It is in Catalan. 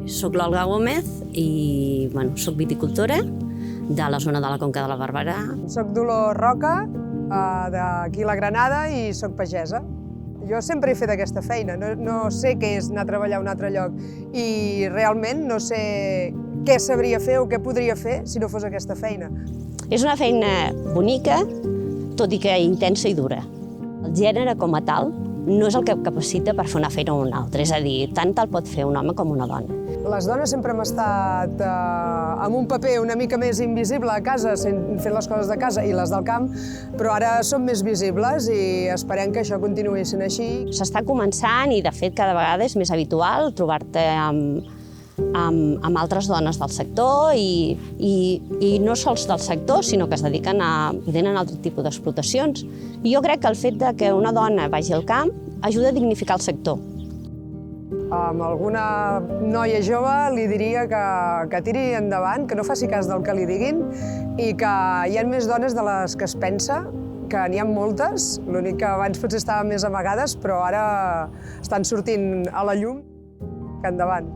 Soc l'Olga Gómez i soc viticultora de la zona de la Conca de la Barberà. Soc Dolors Roca, d'aquí la Granada, i soc pagesa. Jo sempre he fet aquesta feina, no sé què és anar a treballar a un altre lloc i realment no sé què sabria fer o què podria fer si no fos aquesta feina. És una feina bonica, tot i que intensa i dura. El gènere com a tal no és el que capacita per fer una feina o una altra, és a dir, tant el pot fer un home com una dona. Les dones sempre hem estat amb un paper una mica més invisible a casa, fent les coses de casa i les del camp, però ara som més visibles i esperem que això continuï sent així. S'està començant i, de fet, cada vegada és més habitual trobar-te amb altres dones del sector i no sols del sector, sinó que es dediquen tenen altre tipus d'explotacions. I jo crec que el fet que una dona vagi al camp ajuda a dignificar el sector. A alguna noia jove li diria que tiri endavant, que no faci cas del que li diguin i que hi ha més dones de les que es pensa, que n'hi ha moltes, l'únic que abans potser estaven més amagades, però ara estan sortint a la llum. Que endavant.